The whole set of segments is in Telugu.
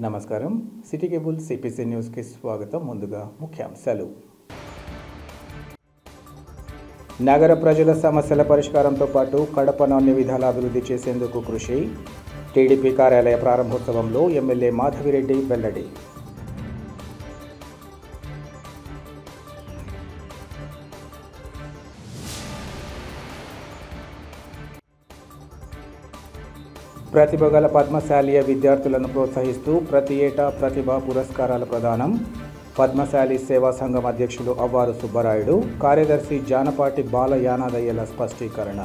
నమస్కారం సిటీ కేబుల్ సిపిసి న్యూస్ కి స్వాగతం. ముందుగా ముఖ్యాంశాలు. నగర ప్రజల సమస్యల పరిష్కారంతో పాటు కడపను అన్ని విధాల అభివృద్ధి చేసేందుకు కృషి. టీడీపీ కార్యాలయ ప్రారంభోత్సవంలో ఎమ్మెల్యే మాధవిరెడ్డి వెల్లడి. ప్రతిభ గల పద్మశాలీయ విద్యార్థులను ప్రోత్సహిస్తూ ప్రతి ఏటా ప్రతిభా పురస్కారాల ప్రదానం. పద్మశాలి సేవా సంఘం అధ్యక్షులు అవ్వారు సుబ్బరాయుడు, కార్యదర్శి జానపాటి బాల యానాదయ్యల స్పష్టీకరణ.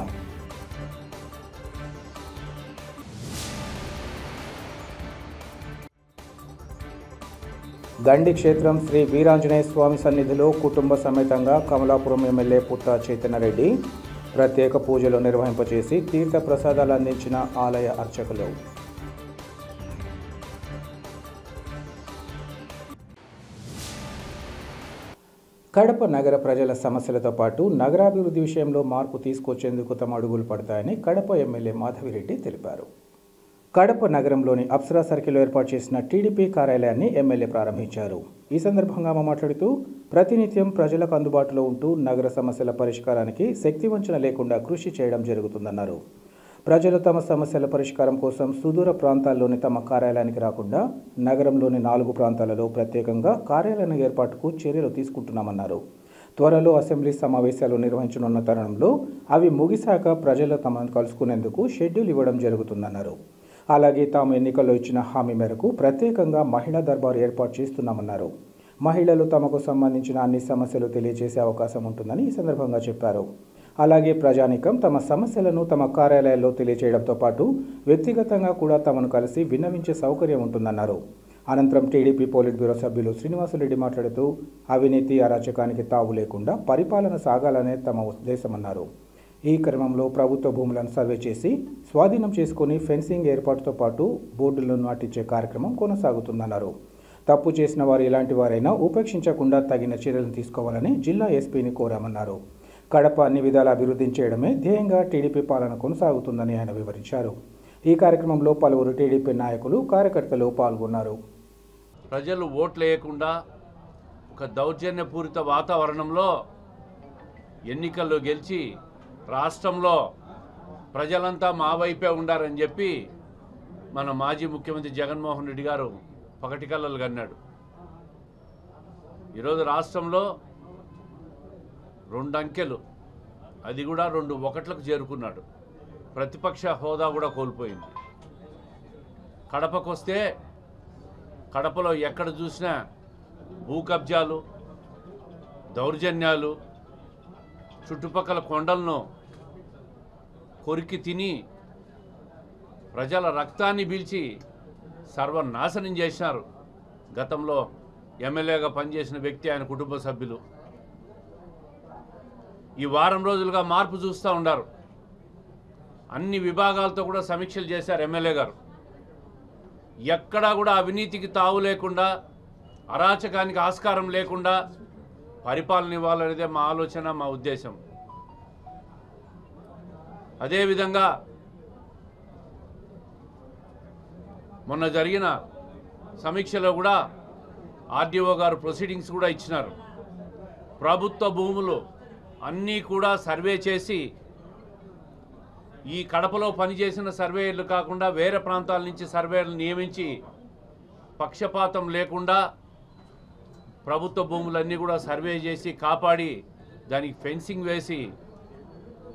గండి క్షేత్రం శ్రీ వీరాంజనేయ స్వామి సన్నిధిలో కుటుంబ సమేతంగా కమలాపురం ఎమ్మెల్యే పుట్ట చైతన్యరెడ్డి ప్రత్యేక పూజలు నిర్వహింపచేసి తీర్థ ప్రసాదాలు అందించిన ఆలయ అర్చకులు. కడప నగర ప్రజల సమస్యలతో పాటు నగరాభివృద్ధి విషయంలో మార్పు తీసుకొచ్చేందుకు తమ అడుగులు పడతాయని కడప ఎమ్మెల్యే మాధవిరెడ్డి తెలిపారు. కడప నగరంలోని అప్సరా సర్కిల్లో ఏర్పాటు చేసిన టీడీపీ కార్యాలయాన్ని ఎమ్మెల్యే ప్రారంభించారు. ఈ సందర్భంగా ఆమె మాట్లాడుతూ ప్రతినిత్యం ప్రజలకు అందుబాటులో ఉంటూ నగర సమస్యల పరిష్కారానికి శక్తివంచన లేకుండా కృషి చేయడం జరుగుతుందన్నారు. ప్రజలు తమ సమస్యల పరిష్కారం కోసం సుదూర ప్రాంతాల్లోని తమ కార్యాలయానికి రాకుండా నగరంలోని 4 ప్రాంతాలలో ప్రత్యేకంగా కార్యాలయం ఏర్పాటుకు చర్యలు తీసుకుంటున్నామన్నారు. త్వరలో అసెంబ్లీ సమావేశాలు నిర్వహించనున్న తరుణంలో అవి ముగిశాక ప్రజలు తమను కలుసుకునేందుకు షెడ్యూల్ ఇవ్వడం జరుగుతుందన్నారు. అలాగే తాము ఎన్నికల్లో ఇచ్చిన హామీ మేరకు ప్రత్యేకంగా మహిళా దర్బారు ఏర్పాటు చేస్తున్నామన్నారు. మహిళలు తమకు సంబంధించిన అన్ని సమస్యలు తెలియజేసే అవకాశం ఉంటుందని ఈ సందర్భంగా చెప్పారు. అలాగే ప్రజానీకం తమ సమస్యలను తమ కార్యాలయాల్లో తెలియజేయడంతో పాటు వ్యక్తిగతంగా కూడా తమను కలిసి విన్నవించే సౌకర్యం ఉంటుందన్నారు. అనంతరం టీడీపీ పోలిట్ బ్యూరో సభ్యులు శ్రీనివాసులరెడ్డి మాట్లాడుతూ అవినీతి అరాచకానికి తావు లేకుండా పరిపాలన సాగాలనే తమ ఉద్దేశమన్నారు. ఈ క్రమంలో ప్రభుత్వ భూములను సర్వే చేసి స్వాధీనం చేసుకుని ఫెన్సింగ్ ఏర్పాటుతో పాటు బోర్డులను నాటించే కార్యక్రమం కొనసాగుతుందన్నారు. తప్పు చేసిన వారు ఎలాంటి వారైనా ఉపేక్షించకుండా తగిన చర్యలు తీసుకోవాలని జిల్లా ఎస్పీని కోరామన్నారు. కడప అన్ని విధాల అభివృద్ధి చేయడమే ధ్యేయంగా టీడీపీ పాలన కొనసాగుతుందని ఆయన వివరించారు. ఈ కార్యక్రమంలో పలువురు టీడీపీ నాయకులు కార్యకర్తలు పాల్గొన్నారు. ప్రజలు ఓట్లు వేయకుండా ఒక దౌర్జన్యపూరిత వాతావరణంలో ఎన్నికల్లో గెలిచి రాష్ట్రంలో ప్రజలంతా మా వైపే ఉండారని చెప్పి మన మాజీ ముఖ్యమంత్రి జగన్మోహన్ రెడ్డి గారు పకటికల్లలు కన్నాడు. ఈరోజు రాష్ట్రంలో 2 అంకెలు, అది కూడా 2 ఒకట్లకు చేరుకున్నాడు. ప్రతిపక్ష హోదా కూడా కోల్పోయింది. కడపకు వస్తే కడపలో ఎక్కడ చూసినా భూ కబ్జాలు, దౌర్జన్యాలు, చుట్టుపక్కల కొండలను కొరికి తిని ప్రజల రక్తాన్ని పీల్చి సర్వనాశనం చేసినారు. గతంలో ఎమ్మెల్యేగా పనిచేసిన వ్యక్తి, ఆయన కుటుంబ సభ్యులు. ఈ వారం రోజులుగా మార్పు చూస్తూ ఉన్నారు. అన్ని విభాగాలతో కూడా సమీక్షలు చేశారు ఎమ్మెల్యే గారు. ఎక్కడా కూడా అవినీతికి తావు లేకుండా, అరాచకానికి ఆస్కారం లేకుండా పరిపాలన ఇవ్వాలనేదే మా ఆలోచన, మా ఉద్దేశం. అదేవిధంగా మొన్న జరిగిన సమీక్షలో కూడా ఆర్డీఓ గారు ప్రొసీడింగ్స్ కూడా ఇచ్చినారు. ప్రభుత్వ భూములు అన్నీ కూడా సర్వే చేసి, ఈ కడపలో పనిచేసిన సర్వేయర్లు కాకుండా వేరే ప్రాంతాల నుంచి సర్వేయర్లు నియమించి పక్షపాతం లేకుండా ప్రభుత్వ భూములన్నీ కూడా సర్వే చేసి కాపాడి దానికి ఫెన్సింగ్ వేసి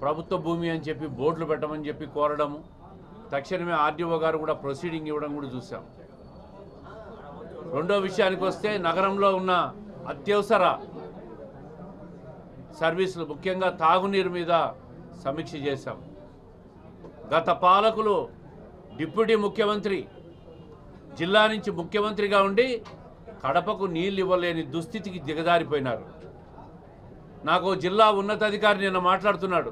ప్రభుత్వ భూమి అని చెప్పి బోర్డులు పెట్టమని చెప్పి కోరడము, తక్షణమే ఆర్డీఓ గారు కూడా ప్రొసీడింగ్ ఇవ్వడం కూడా చూసాం. రెండో విషయానికి వస్తే నగరంలో ఉన్న అత్యవసర సర్వీసులు, ముఖ్యంగా తాగునీరు మీద సమీక్ష చేశాం. గత పాలకులు డిప్యూటీ ముఖ్యమంత్రి జిల్లా నుంచి ముఖ్యమంత్రిగా ఉండి కడపకు నీళ్ళు ఇవ్వలేని దుస్థితికి దిగజారిపోయినారు. నాకు జిల్లా ఉన్నతాధికారి నిన్న మాట్లాడుతున్నాడు,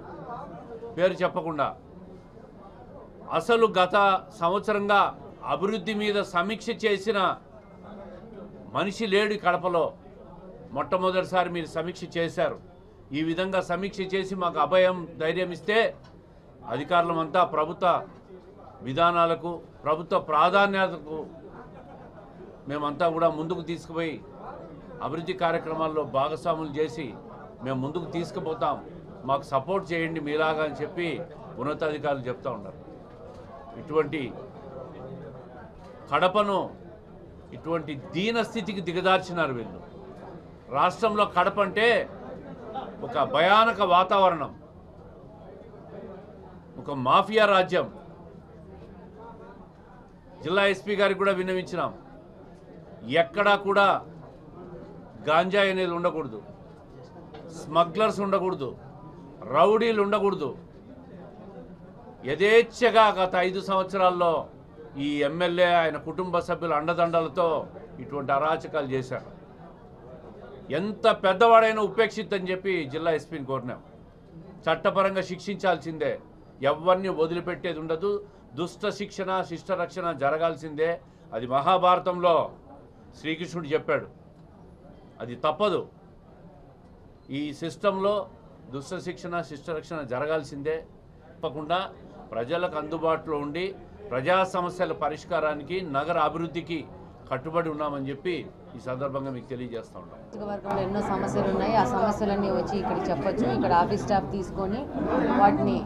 పేరు చెప్పకుండా. అసలు గత సంవత్సరంగా అభివృద్ధి మీద సమీక్ష చేసిన మనిషి లేడు కడపలో. మొట్టమొదటిసారి మీరు సమీక్ష చేశారు. ఈ విధంగా సమీక్ష చేసి మాకు అభయం, ధైర్యం ఇస్తే అధికారులమంతా ప్రభుత్వ విధానాలకు, ప్రభుత్వ ప్రాధాన్యతకు మేమంతా కూడా ముందుకు తీసుకుపోయి అభివృద్ధి కార్యక్రమాల్లో భాగస్వాములు చేసి మేము ముందుకు తీసుకుపోతాం, మాకు సపోర్ట్ చేయండి మీలాగా అని చెప్పి ఉన్నతాధికారులు చెప్తూ ఉన్నారు. ఇటువంటి కడపను ఇటువంటి దీనస్థితికి దిగదార్చినారు వీళ్ళు. రాష్ట్రంలో కడప అంటే ఒక భయానక వాతావరణం, ఒక మాఫియా రాజ్యం. జిల్లా ఎస్పీ గారికి కూడా విన్నవించినాం, ఎక్కడా కూడా గాంజాయి అనేది ఉండకూడదు, స్మగ్లర్స్ ఉండకూడదు, రౌడీలు ఉండకూడదు. యథేచ్ఛగా గత 5 సంవత్సరాల్లో ఈ ఎమ్మెల్యే ఆయన కుటుంబ సభ్యుల అండదండలతో ఇటువంటి అరాచకాలు చేశారు. ఎంత పెద్దవాడైనా ఉపేక్షిద్దని చెప్పి జిల్లా ఎస్పీని కోరినాం. చట్టపరంగా శిక్షించాల్సిందే, ఎవరిని వదిలిపెట్టేది ఉండదు. దుష్ట శిక్షణ శిష్ట రక్షణ జరగాల్సిందే. అది మహాభారతంలో శ్రీకృష్ణుడు చెప్పాడు, అది తప్పదు. ఈ సిస్టంలో దుష్ట శిక్షణ శిష్ట రక్షణ జరగాల్సిందే. తప్పకుండా ప్రజలకు అందుబాటులో ఉండి ప్రజా సమస్యల పరిష్కారానికి నగర అభివృద్ధికి కట్టుబడి ఉన్నామని చెప్పి ఈ సందర్భంగా మీకు తెలియజేస్తూ ఉన్నాం. నియోజకవర్గంలో ఎన్నో సమస్యలు ఉన్నాయి, ఆ సమస్యలన్నీ వచ్చి ఇక్కడ చెప్పొచ్చు. ఇక్కడ ఆఫీస్ స్టాఫ్ తీసుకొని వాటిని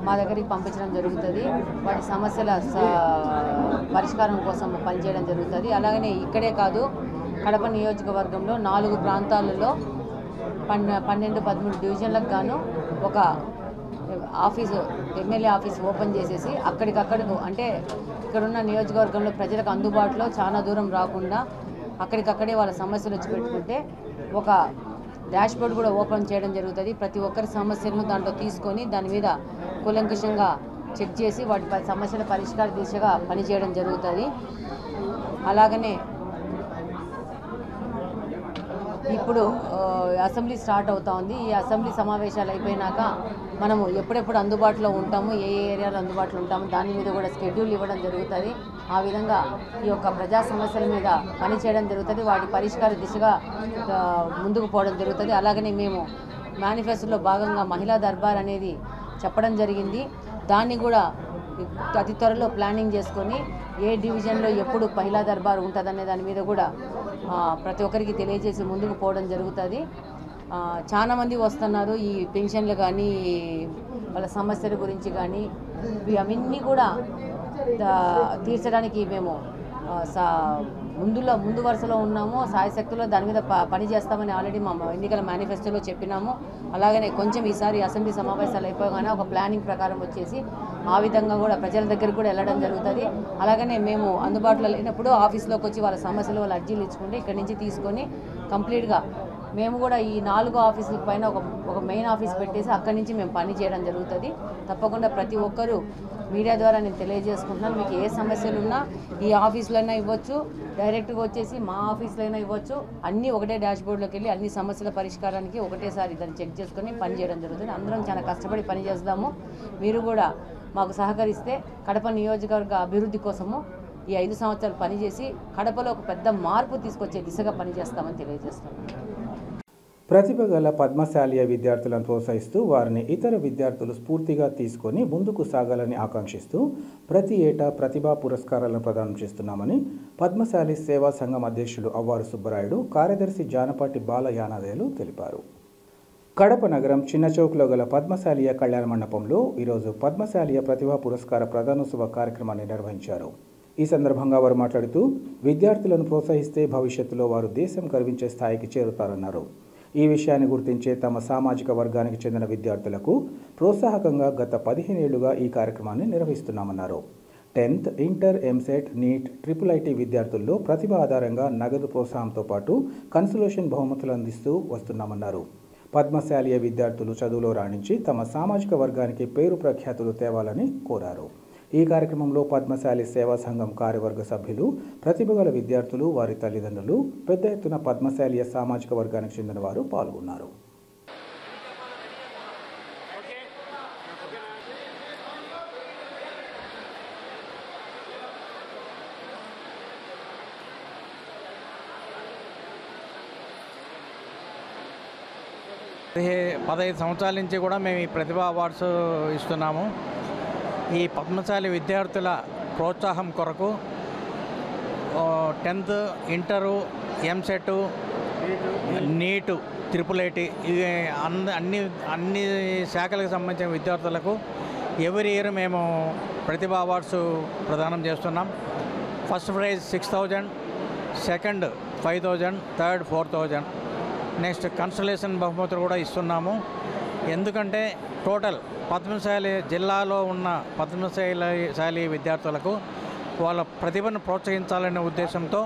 మా దగ్గరికి పంపించడం జరుగుతుంది. వాటి సమస్యల పరిష్కారం కోసం పనిచేయడం జరుగుతుంది. అలాగనే ఇక్కడే కాదు, కడప నియోజకవర్గంలో 4 ప్రాంతాలలో 12-13 డివిజన్లకు గాను ఒక ఆఫీసు, ఎమ్మెల్యే ఆఫీస్ ఓపెన్ చేసేసి అక్కడికక్కడకు, అంటే ఇక్కడున్న నియోజకవర్గంలో ప్రజలకు అందుబాటులో చాలా దూరం రాకుండా అక్కడికక్కడే వాళ్ళ సమస్యలు వచ్చి పెట్టుకుంటే ఒక డాష్బోర్డ్ కూడా ఓపెన్ చేయడం జరుగుతుంది. ప్రతి ఒక్కరి సమస్యలను దాంట్లో తీసుకొని దాని మీద కూలంకషంగా చెక్ చేసి వాటి సమస్యల పరిష్కార దిశగా పనిచేయడం జరుగుతుంది. అలాగనే ఇప్పుడు అసెంబ్లీ స్టార్ట్ అవుతా ఉంది. ఈ అసెంబ్లీ సమావేశాలు అయిపోయినాక మనము ఎప్పుడెప్పుడు అందుబాటులో ఉంటాము, ఏ ఏరియాలో అందుబాటులో ఉంటాము, దాని మీద కూడా షెడ్యూల్ ఇవ్వడం జరుగుతుంది. ఆ విధంగా ఈ యొక్క ప్రజా సమస్యల మీద పనిచేయడం జరుగుతుంది. వాటి పరిష్కార దిశగా ముందుకు పోవడం జరుగుతుంది. అలాగనే మేము మేనిఫెస్టోలో భాగంగా మహిళా దర్బార్ అనేది చెప్పడం జరిగింది. దాన్ని కూడా అతి త్వరలో ప్లానింగ్ చేసుకొని ఏ డివిజన్లో ఎప్పుడు మహిళా దర్బార్ ఉంటుందనే దాని మీద కూడా ప్రతి ఒక్కరికి తెలియజేసి ముందుకు పోవడం జరుగుతుంది. చాలామంది వస్తున్నారు, ఈ పెన్షన్లు కానీ వాళ్ళ సమస్యల గురించి కానీ అవన్నీ కూడా తీర్చడానికి మేము ముందు వరుసలో ఉన్నాము. సాయశక్తిలో దాని మీద పని చేస్తామని ఆల్రెడీ మా ఎన్నికల మేనిఫెస్టోలో చెప్పినాము. అలాగనే కొంచెం ఈసారి అసెంబ్లీ సమావేశాలు అయిపోగానే ఒక ప్లానింగ్ ప్రకారం వచ్చేసి ఆ విధంగా కూడా ప్రజల దగ్గరికి కూడా వెళ్ళడం జరుగుతుంది. అలాగనే మేము అందుబాటులో లేనప్పుడు ఆఫీస్లోకి వచ్చి వాళ్ళ సమస్యలు, వాళ్ళ అర్జీలు ఇచ్చుకుంటే ఇక్కడి నుంచి తీసుకొని కంప్లీట్గా మేము కూడా ఈ 4 ఆఫీసుల పైన ఒక మెయిన్ ఆఫీస్ పెట్టేసి అక్కడి నుంచి మేము పని చేయడం జరుగుతుంది. తప్పకుండా ప్రతి ఒక్కరూ మీడియా ద్వారా నేను తెలియజేసుకుంటున్నాను, మీకు ఏ సమస్యలు ఉన్నా ఈ ఆఫీస్లో అయినా ఇవ్వచ్చు, డైరెక్ట్గా వచ్చేసి మా ఆఫీస్లో అయినా ఇవ్వచ్చు. అన్నీ ఒకటే డాష్బోర్డ్లోకి వెళ్ళి అన్ని సమస్యల పరిష్కారానికి ఒకటేసారి దాన్ని చెక్ చేసుకొని పని చేయడం జరుగుతుంది. అందరం చాలా కష్టపడి పని చేస్తాము. మీరు కూడా మాకు సహకరిస్తే కడప నియోజకవర్గ అభివృద్ధి కోసము ఈ 5 సంవత్సరాలు పనిచేసి కడపలో ఒక పెద్ద మార్పు తీసుకొచ్చే దిశగా పనిచేస్తామని తెలియజేస్తాము. ప్రతిభ గల పద్మశాలీయ విద్యార్థులను ప్రోత్సహిస్తూ వారిని ఇతర విద్యార్థులు స్ఫూర్తిగా తీసుకొని ముందుకు సాగాలని ఆకాంక్షిస్తూ ప్రతి ఏటా ప్రతిభా పురస్కారాలను ప్రదానం చేస్తున్నామని పద్మశాలి సేవా సంఘం అధ్యక్షులు అవ్వారు సుబ్బరాయుడు, కార్యదర్శి జానపాటి బాలయానాదేలు తెలిపారు. కడప నగరం చిన్నచౌక్లో గల పద్మశాలీయ కళ్యాణ మండపంలో ఈరోజు పద్మశాలీయ ప్రతిభా పురస్కార ప్రదానోత్సవ కార్యక్రమాన్ని నిర్వహించారు. ఈ సందర్భంగా వారు మాట్లాడుతూ విద్యార్థులను ప్రోత్సహిస్తే భవిష్యత్తులో వారు దేశం గర్వించే స్థాయికి చేరుతారన్నారు. ఈ విషయాన్ని గుర్తించే తమ సామాజిక వర్గానికి చెందిన విద్యార్థులకు ప్రోత్సాహకంగా గత 15 ఏళ్లుగా ఈ కార్యక్రమాన్ని నిర్వహిస్తున్నామన్నారు. 10th, inter, EAMCET, NEET, IIIT విద్యార్థుల్లో ప్రతిభ ఆధారంగా నగదు ప్రోత్సాహంతో పాటు కన్సలేషన్ బహుమతులు అందిస్తూ వస్తున్నామన్నారు. పద్మశాలీయ విద్యార్థులు చదువులో రాణించి తమ సామాజిక వర్గానికి పేరు ప్రఖ్యాతులు తేవాలని కోరారు. ఈ కార్యక్రమంలో పద్మశాలి సేవా సంఘం కార్యవర్గ సభ్యులు, ప్రతిభగల విద్యార్థులు, వారి తల్లిదండ్రులు, పెద్ద ఎత్తున పద్మశాలీయ సామాజిక వర్గానికి చెందిన వారు పాల్గొన్నారు. పదహైదు సంవత్సరాల నుంచి కూడా మేము ఈ ప్రతిభా అవార్డ్స్ ఇస్తున్నాము. ఈ పద్మశాలి విద్యార్థుల ప్రోత్సాహం కొరకు 10th inter EAMCET NEET triple IT ఇవి అన్ని శాఖలకు సంబంధించిన విద్యార్థులకు ఎవ్రీ ఇయర్ మేము ప్రతిభా అవార్డ్స్ ప్రదానం చేస్తున్నాం. First prize 6,000, second 5,000, third 4,000, next consolation బహుమతులు కూడా ఇస్తున్నాము. ఎందుకంటే టోటల్ పద్మశాలి జిల్లాలో ఉన్న పద్మశాలి విద్యార్థులకు వాళ్ళ ప్రతిభను ప్రోత్సహించాలనే ఉద్దేశంతో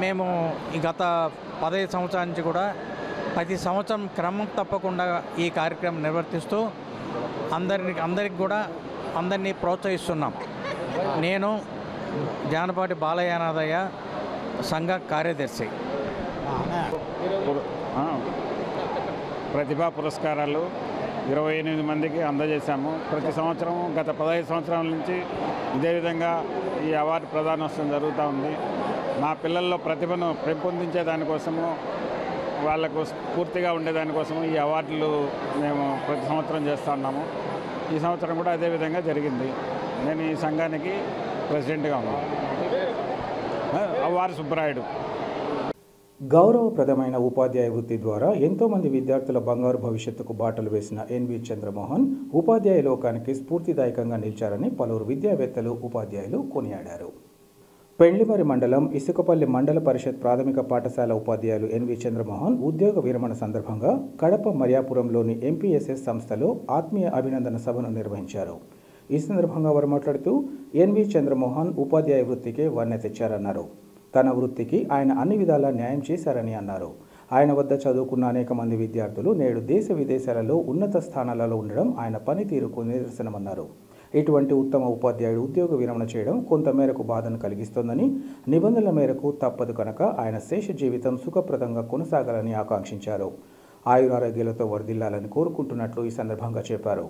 మేము గత 15 సంవత్సరాల నుంచి కూడా ప్రతి సంవత్సరం క్రమం తప్పకుండా ఈ కార్యక్రమం నిర్వర్తిస్తూ అందరినీ ప్రోత్సహిస్తున్నాం. నేను జానపాటి బాలయ్యనాథయ్య సంఘ కార్యదర్శి. ప్రతిభా పురస్కారాలు 28 మందికి అందజేశాము. ప్రతి సంవత్సరం గత 15 సంవత్సరాల నుంచి ఇదే విధంగా ఈ అవార్డు ప్రదానోత్సవం జరుగుతూ ఉంది. మా పిల్లల్లో ప్రతిభను పెంపొందించే దానికోసము, వాళ్లకు స్ఫూర్తిగా ఉండేదానికోసము ఈ అవార్డులు మేము ప్రతి సంవత్సరం చేస్తూ ఉన్నాము. ఈ సంవత్సరం కూడా అదేవిధంగా జరిగింది. నేను ఈ సంఘానికి ప్రెసిడెంట్గా ఉన్నాను. అవ్వారు సుబ్బరాయుడు. గౌరవప్రదమైన ఉపాధ్యాయ వృత్తి ద్వారా ఎంతోమంది విద్యార్థుల బంగారు భవిష్యత్తుకు బాటలు వేసిన ఎన్వి చంద్రమోహన్ ఉపాధ్యాయ లోకానికి స్ఫూర్తిదాయకంగా నిలిచారని పలువురు విద్యావేత్తలు, ఉపాధ్యాయులు కొనియాడారు. పెండ్లిమరి మండలం ఇసుకపల్లి మండల పరిషత్ ప్రాథమిక పాఠశాల ఉపాధ్యాయులు ఎన్వి చంద్రమోహన్ ఉద్యోగ విరమణ సందర్భంగా కడప మరియాపురంలోని ఎంపీఎస్ఎస్ సంస్థలో ఆత్మీయ అభినందన సభను నిర్వహించారు. ఈ సందర్భంగా వారు మాట్లాడుతూ ఎన్వి చంద్రమోహన్ ఉపాధ్యాయ వృత్తికే వన్నె తెచ్చారన్నారు. తన వృత్తికి ఆయన అన్ని విధాలా న్యాయం చేశారని అన్నారు. ఆయన వద్ద చదువుకున్న అనేక మంది విద్యార్థులు నేడు దేశ విదేశాలలో ఉన్నత స్థానాలలో ఉండడం ఆయన పనితీరుకు నిదర్శనమన్నారు. ఇటువంటి ఉత్తమ ఉపాధ్యాయుడు ఉద్యోగ విరమణ చేయడం కొంతమేరకు బాధను కలిగిస్తోందని, నిబంధనల మేరకు తప్పదు కనుక ఆయన శేష జీవితం సుఖప్రదంగా కొనసాగాలని ఆకాంక్షించారు. ఆయురారోగ్యాలతో వర్ధిల్లాలని కోరుకుంటున్నట్లు ఈ సందర్భంగా చెప్పారు.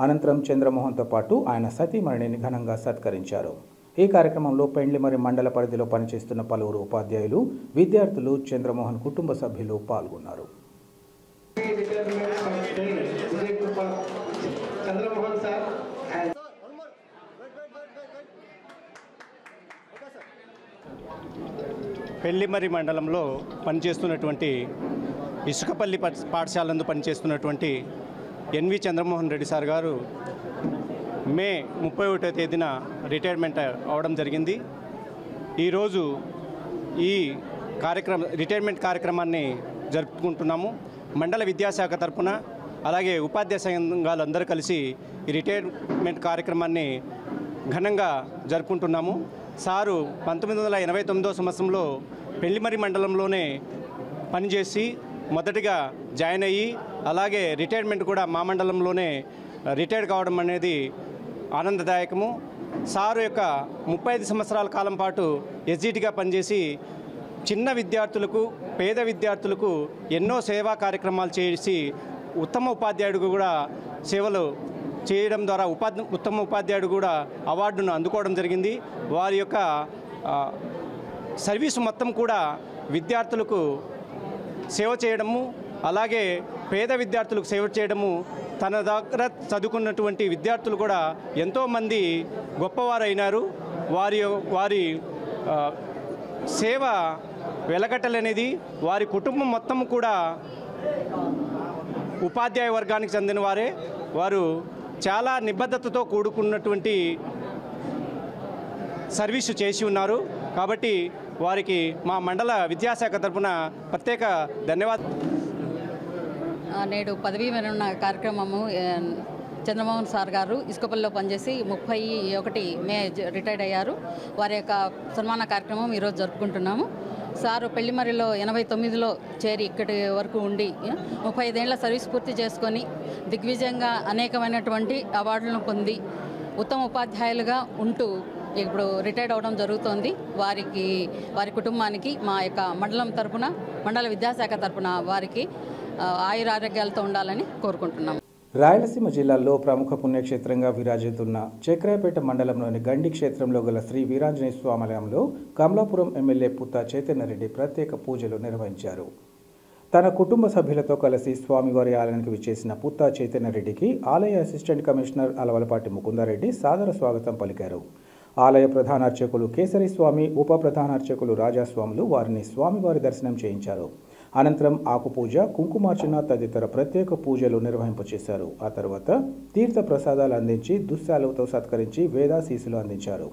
అనంతరం చంద్రమోహన్తో పాటు ఆయన సతీమణిని ఘనంగా సత్కరించారు. ఈ కార్యక్రమంలో పెండ్లిమరి మండల పరిధిలో పనిచేస్తున్న పలువురు ఉపాధ్యాయులు, విద్యార్థులు, చంద్రమోహన్ కుటుంబ సభ్యులు పాల్గొన్నారు. పెళ్లిమరి మండలంలో పనిచేస్తున్నటువంటి ఇసుకపల్లి పాఠశాలందు పనిచేస్తున్నటువంటి ఎన్వి చంద్రమోహన్ రెడ్డి సార్ గారు మే 31వ తేదీన రిటైర్మెంట్ అవడం జరిగింది. ఈరోజు ఈ రిటైర్మెంట్ కార్యక్రమాన్ని జరుపుకుంటున్నాము. మండల విద్యాశాఖ తరఫున అలాగే ఉపాధ్యాయ సంఘాలు అందరూ కలిసి ఈ రిటైర్మెంట్ కార్యక్రమాన్ని ఘనంగా జరుపుకుంటున్నాము. సారు 1989వ సంవత్సరంలో పెళ్లిమరి మండలంలోనే పనిచేసి మొదటిగా జాయిన్ అయ్యి అలాగే రిటైర్మెంట్ కూడా మా మండలంలోనే రిటైర్ కావడం అనేది ఆనందదాయకము. సారు యొక్క 35 సంవత్సరాల కాలం పాటు ఎస్జిటిగా పనిచేసి చిన్న విద్యార్థులకు, పేద విద్యార్థులకు ఎన్నో సేవా కార్యక్రమాలు చేసి ఉత్తమ ఉపాధ్యాయుడు కూడా సేవలు చేయడం ద్వారా ఉత్తమ ఉపాధ్యాయుడు కూడా అవార్డును అందుకోవడం జరిగింది. వారి యొక్క సర్వీసు మొత్తం కూడా విద్యార్థులకు సేవ చేయడము, అలాగే పేద విద్యార్థులకు సేవ చేయడము, తన దగ్గర చదువుకున్నటువంటి విద్యార్థులు కూడా ఎంతోమంది గొప్పవారైనారు. వారి సేవ వెలకట్టలనేది వారి కుటుంబం మొత్తం కూడా ఉపాధ్యాయ వర్గానికి చెందిన వారే. వారు చాలా నిబద్ధతతో కూడుకున్నటువంటి సర్వీసు చేసి ఉన్నారు. కాబట్టి వారికి మా మండల విద్యాశాఖ తరఫున ప్రత్యేక ధన్యవాదాలు. నేడు పదవీ విరమణ కార్యక్రమము చంద్రమోహన్ సార్ గారు ఇసుకపల్లిలో పనిచేసి 31 మే రిటైర్డ్ అయ్యారు. వారి యొక్క సన్మాన కార్యక్రమం ఈరోజు జరుపుకుంటున్నాము. సారు పెళ్లిమరిలో 89లో చేరి ఇక్కడి వరకు ఉండి 35 ఏళ్ల సర్వీస్ పూర్తి చేసుకొని దిగ్విజయంగా అనేకమైనటువంటి అవార్డులను పొంది ఉత్తమ ఉపాధ్యాయులుగా ఉంటూ ఇప్పుడు రిటైర్డ్ అవడం జరుగుతోంది. వారి కుటుంబానికి మా యొక్క మండలం తరపున, మండల విద్యాశాఖ తరపున వారికి ఆయురారోగ్యాలతో ఉండాలని కోరుకుంటున్నాము. రాయలసీమ జిల్లాలో ప్రముఖ పుణ్యక్షేత్రంగా విరాజిల్లుతున్న చక్రాయపేట మండలంలోని గండి క్షేత్రంలో గల శ్రీ వీరాంజనేయ స్వామిలయంలో కమలాపురం ఎమ్మెల్యే పుత్తా చైతన్యరెడ్డి ప్రత్యేక పూజలు నిర్వహించారు. తన కుటుంబ సభ్యులతో కలిసి స్వామివారి ఆలయానికి విచ్చేసిన పుత్తా చైతన్యరెడ్డికి ఆలయ అసిస్టెంట్ కమిషనర్ అలవలపాటి ముకుందారెడ్డి సాదర స్వాగతం పలికారు. ఆలయ ప్రధాన అర్చకులు కేసరి స్వామి, ఉప ప్రధాన అర్చకులు రాజాస్వాములు వారిని స్వామివారి దర్శనం చేయించారు. అనంతరం ఆకుపూజ, కుంకుమార్చన తదితర ప్రత్యేక పూజలు నిర్వహింపచేశారు. ఆ తర్వాత తీర్థ ప్రసాదాలు అందించి దుశ్శాలువతో సత్కరించి వేదాశీసులు అందించారు.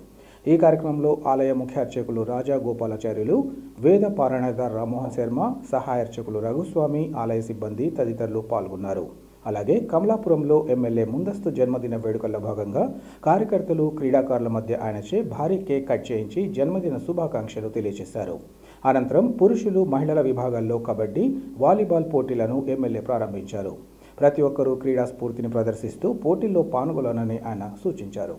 ఈ కార్యక్రమంలో ఆలయ ముఖ్య అర్చకులు రాజా గోపాలాచార్యులు, వేద పారాయణదార్ రామ్మోహన్ శర్మ, సహాయ అర్చకులు రఘుస్వామి, ఆలయ సిబ్బంది తదితరులు పాల్గొన్నారు. అలాగే కమలాపురంలో ఎమ్మెల్యే ముందస్తు జన్మదిన వేడుకల్లో భాగంగా కార్యకర్తలు, క్రీడాకారుల మధ్య ఆయనచే భారీ కేక్ కట్ చేయించి జన్మదిన శుభాకాంక్షలు తెలియజేశారు. అనంతరం పురుషులు, మహిళల విభాగాల్లో కబడ్డీ, వాలీబాల్ పోటీలను ఎమ్మెల్యే ప్రారంభించారు. ప్రతి ఒక్కరూ క్రీడా స్ఫూర్తిని ప్రదర్శిస్తూ పోటీల్లో పాల్గొనాలని ఆయన సూచించారు.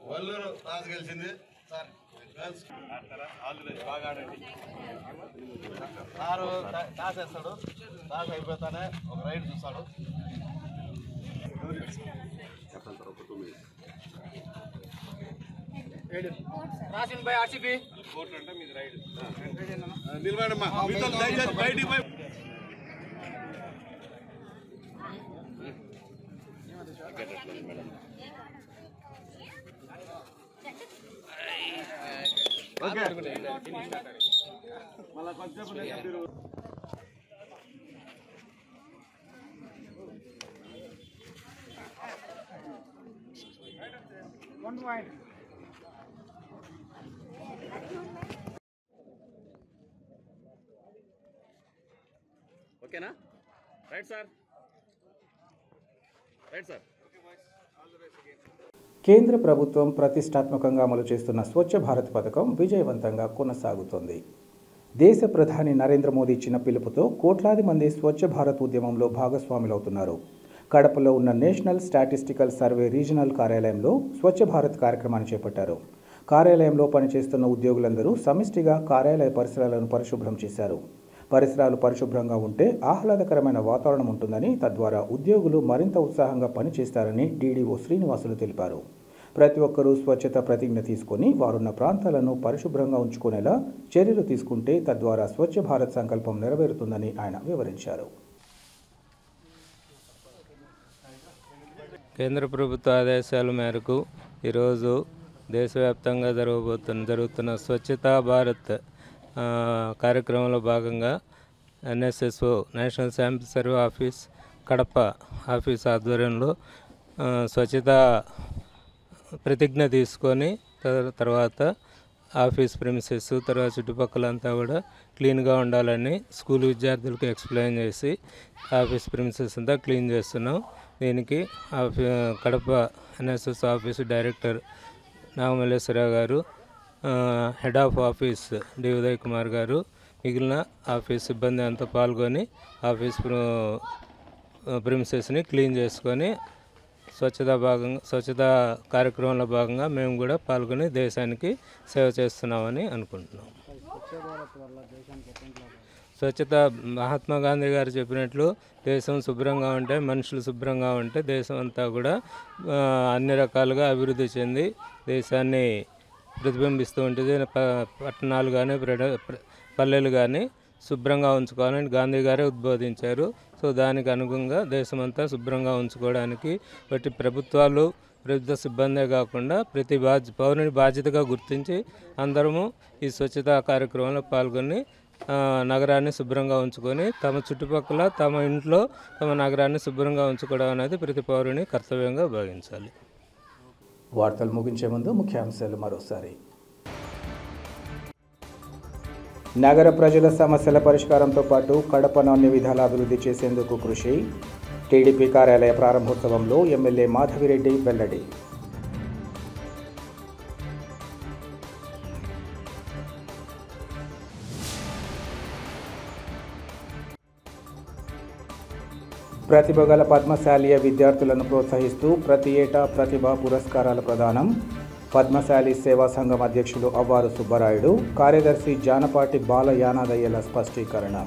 వల్లూరు టాస్ గెలిచింది సార్. బాగా ఆడండి సారు. టాస్ వేస్తాడు, టాస్ అయిపోతానే ఒక రైడ్ చూస్తాడు. రాసిన బై ఆర్సీబీ కోర్టు అంటే మీది రైడ్ నిలబడమ్మా, మీతో దయచేసి బయటికి పోయి. మళ్ళా కొంచెం ఓకేనా? Right sir, right sir. కేంద్ర ప్రభుత్వం ప్రతిష్టాత్మకంగా అమలు చేస్తున్న స్వచ్ఛ భారత్ పథకం విజయవంతంగా కొనసాగుతోంది. దేశ ప్రధాని నరేంద్ర మోదీ ఇచ్చిన పిలుపుతో కోట్లాది మంది స్వచ్ఛ భారత్ ఉద్యమంలో భాగస్వాములవుతున్నారు. కడపలో ఉన్న నేషనల్ స్టాటిస్టికల్ సర్వే రీజనల్ కార్యాలయంలో స్వచ్ఛ భారత్ కార్యక్రమాన్ని చేపట్టారు. కార్యాలయంలో పనిచేస్తున్న ఉద్యోగులందరూ సమిష్టిగా కార్యాలయ పరిసరాలను పరిశుభ్రం చేశారు. పరిసరాలు పరిశుభ్రంగా ఉంటే ఆహ్లాదకరమైన వాతావరణం ఉంటుందని, తద్వారా ఉద్యోగులు మరింత ఉత్సాహంగా పనిచేస్తారని డీడీఓ శ్రీనివాసులు తెలిపారు. ప్రతి ఒక్కరూ స్వచ్ఛత ప్రతిజ్ఞ తీసుకొని వారున్న ప్రాంతాలను పరిశుభ్రంగా ఉంచుకునేలా చర్యలు తీసుకుంటే తద్వారా స్వచ్ఛ భారత్ సంకల్పం నెరవేరుతుందని ఆయన వివరించారు. కేంద్ర ప్రభుత్వ ఆదేశాల మేరకు ఈరోజు దేశవ్యాప్తంగా జరుగుతున్న స్వచ్ఛతా భారత్ కార్యక్రమంలో భాగంగా NSSO national sample survey office Kadapa office ఆధ్వర్యంలో స్వచ్ఛతా ప్రతిజ్ఞ తీసుకొని తర్వాత ఆఫీస్ ప్రిమిసెస్ తర్వాత చుట్టుపక్కలంతా కూడా క్లీన్గా ఉండాలని స్కూల్ విద్యార్థులకు ఎక్స్ప్లెయిన్ చేసి ఆఫీస్ ప్రిమిసెస్ అంతా క్లీన్ చేస్తున్నాం. దీనికి Kadapa NSS office director Nagamalleswararao గారు, head of office D Uday Kumar గారు, మిగిలిన ఆఫీస్ సిబ్బంది అంతా పాల్గొని ఆఫీస్ ప్రిమిసెస్ని క్లీన్ చేసుకొని స్వచ్ఛతా కార్యక్రమంలో భాగంగా మేము కూడా పాల్గొని దేశానికి సేవ చేస్తున్నామని అనుకుంటున్నాం. స్వచ్ఛత మహాత్మా గాంధీ గారు చెప్పినట్లు దేశం శుభ్రంగా ఉంటే, మనుషులు శుభ్రంగా ఉంటే దేశం అంతా కూడా అన్ని రకాలుగా అభివృద్ధి చెంది దేశాన్ని ప్రతిబింబిస్తూ ఉంటుంది. పట్టణాలు కానీ పల్లెలు కానీ శుభ్రంగా ఉంచుకోవాలని గాంధీ గారే ఉద్బోధించారు. సో దానికి అనుగుణంగా దేశమంతా శుభ్రంగా ఉంచుకోవడానికి బట్టి ప్రభుత్వాలు, ప్రభుత్వ సిబ్బందే కాకుండా ప్రతి పౌరుని బాధ్యతగా గుర్తించి అందరము ఈ స్వచ్ఛతా కార్యక్రమంలో పాల్గొని నగరాన్ని శుభ్రంగా ఉంచుకొని తమ చుట్టుపక్కల, తమ ఇంట్లో, తమ నగరాన్ని శుభ్రంగా ఉంచుకోవడం అనేది ప్రతి పౌరుని కర్తవ్యంగా భావించాలి. వార్తలు ముగించే ముందు ముఖ్యాంశాలు మరోసారి. నగర ప్రజల సమస్యల పరిష్కారంతో పాటు కడపను అన్ని విధాల అభివృద్ధి చేసేందుకు కృషి. టీడీపీ కార్యాలయ ప్రారంభోత్సవంలో ఎమ్మెల్యే మాధవిరెడ్డి వెల్లడి. ప్రతిభగల పద్మశాలీయ విద్యార్థులను ప్రోత్సహిస్తూ ప్రతి ఏటా ప్రతిభా పురస్కారాల ప్రదానం. పద్మశాలి సేవా సంఘం అధ్యక్షులు అవ్వారు సుబ్బరాయుడు, కార్యదర్శి జానపాటి బాల యానాదయ్యల స్పష్టీకరణ.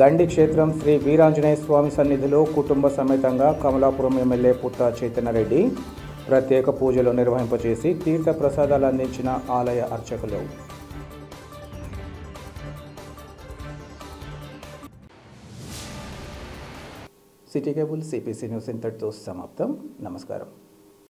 గండి క్షేత్రం శ్రీ వీరాంజనేయ స్వామి సన్నిధిలో కుటుంబ సమేతంగా కమలాపురం ఎమ్మెల్యే పుట్ట చైతన్యరెడ్డి ప్రత్యేక పూజలు నిర్వహింపచేసి తీర్థ ప్రసాదాలు అందించిన ఆలయ అర్చకులు. సిటీ కేబుల్ సిపిసి న్యూస్ ఇంతటితో సమాప్తం. నమస్కారం.